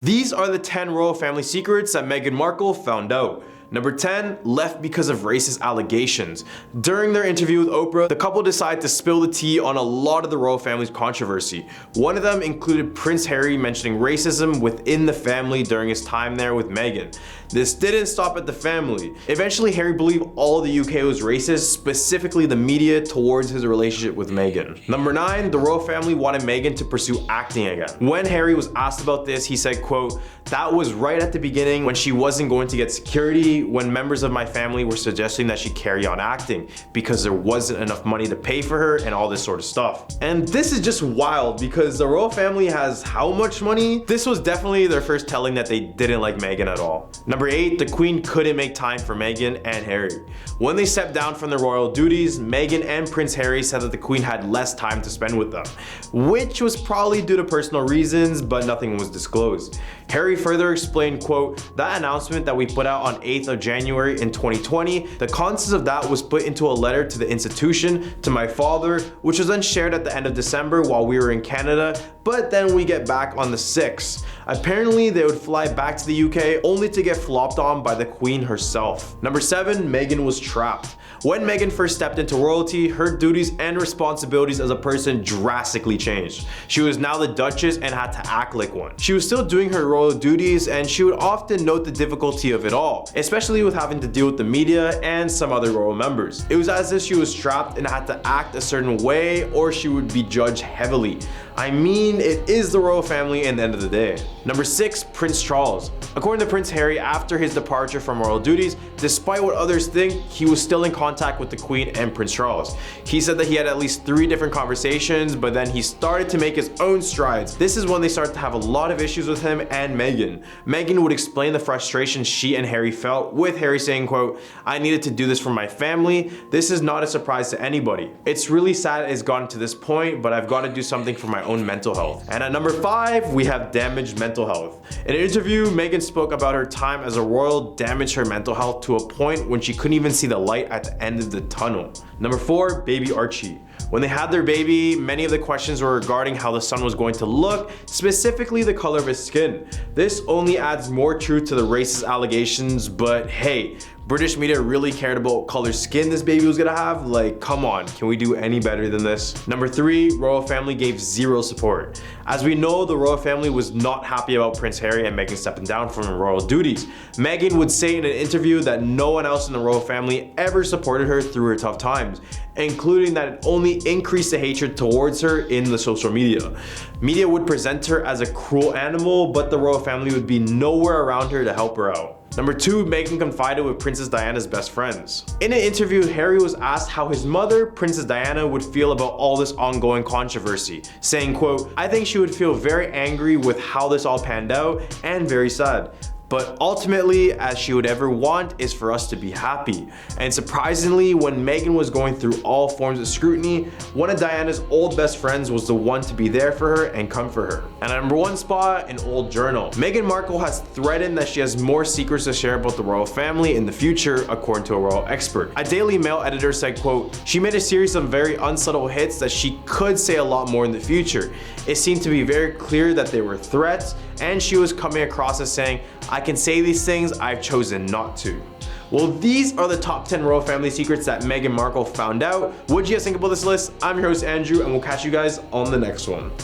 These are the 10 royal family secrets that Meghan Markle found out. Number 10, left because of racist allegations. During their interview with Oprah, the couple decided to spill the tea on a lot of the royal family's controversy. One of them included Prince Harry mentioning racism within the family during his time there with Meghan. This didn't stop at the family. Eventually, Harry believed all the UK was racist, specifically the media, towards his relationship with Meghan. Number 9, the royal family wanted Meghan to pursue acting again. When Harry was asked about this, he said, quote, "That was right at the beginning when she wasn't going to get security, when members of my family were suggesting that she carry on acting because there wasn't enough money to pay for her and all this sort of stuff." And this is just wild because the royal family has how much money? This was definitely their first telling that they didn't like Meghan at all. Number 8, the Queen couldn't make time for Meghan and Harry. When they stepped down from their royal duties, Meghan and Prince Harry said that the Queen had less time to spend with them, which was probably due to personal reasons, but nothing was disclosed. Harry further explained, quote, "That announcement that we put out on 8th of January in 2020, the contents of that was put into a letter to the institution, to my father, which was then shared at the end of December while we were in Canada, but then we get back on the 6th. Apparently they would fly back to the UK only to get flopped on by the Queen herself." Number 7, Meghan was trapped. When Meghan first stepped into royalty, her duties and responsibilities as a person drastically changed. She was now the Duchess and had to act like one. She was still doing her royal duties, and she would often note the difficulty of it all, especially with having to deal with the media and some other royal members. It was as if she was trapped and had to act a certain way or she would be judged heavily. I mean, it is the royal family at the end of the day. Number 6, Prince Charles. According to Prince Harry, after his departure from royal duties, despite what others think, he was still in contact with the Queen and Prince Charles. He said that he had at least 3 different conversations, but then he started to make his own strides. This is when they started to have a lot of issues with him and Meghan. Meghan would explain the frustration she and Harry felt, with Harry saying, quote, "I needed to do this for my family. This is not a surprise to anybody. It's really sad it's gotten to this point, but I've got to do something for my own mental health." And at number 5, we have damaged mental health. In an interview, Meghan spoke about her time as a royal damaged her mental health to a point when she couldn't even see the light at the end of the tunnel. Number 4, baby Archie. When they had their baby, many of the questions were regarding how the son was going to look, specifically the color of his skin. This only adds more truth to the racist allegations, but hey, British media really cared about what color skin this baby was gonna have. Like, come on, can we do any better than this? Number 3, royal family gave zero support. As we know, the royal family was not happy about Prince Harry and Meghan stepping down from their royal duties. Meghan would say in an interview that no one else in the royal family ever supported her through her tough times, including that it only increased the hatred towards her in the social media. Media would present her as a cruel animal, but the royal family would be nowhere around her to help her out. Number 2, Meghan confided with Princess Diana's best friends. In an interview, Harry was asked how his mother, Princess Diana, would feel about all this ongoing controversy, saying, quote, "I think she would feel very angry with how this all panned out and very sad. But ultimately, as she would ever want is for us to be happy." And surprisingly, when Meghan was going through all forms of scrutiny, one of Diana's old best friends was the one to be there for her and comfort her. And at number 1 spot, an old journal. Meghan Markle has threatened that she has more secrets to share about the royal family in the future, according to a royal expert. A Daily Mail editor said, quote, "She made a series of very unsubtle hits that she could say a lot more in the future. It seemed to be very clear that they were threats, and she was coming across as saying, I can say these things, I've chosen not to." Well, these are the top 10 royal family secrets that Meghan Markle found out. What do you guys think about this list? I'm your host, Andrew, and we'll catch you guys on the next one.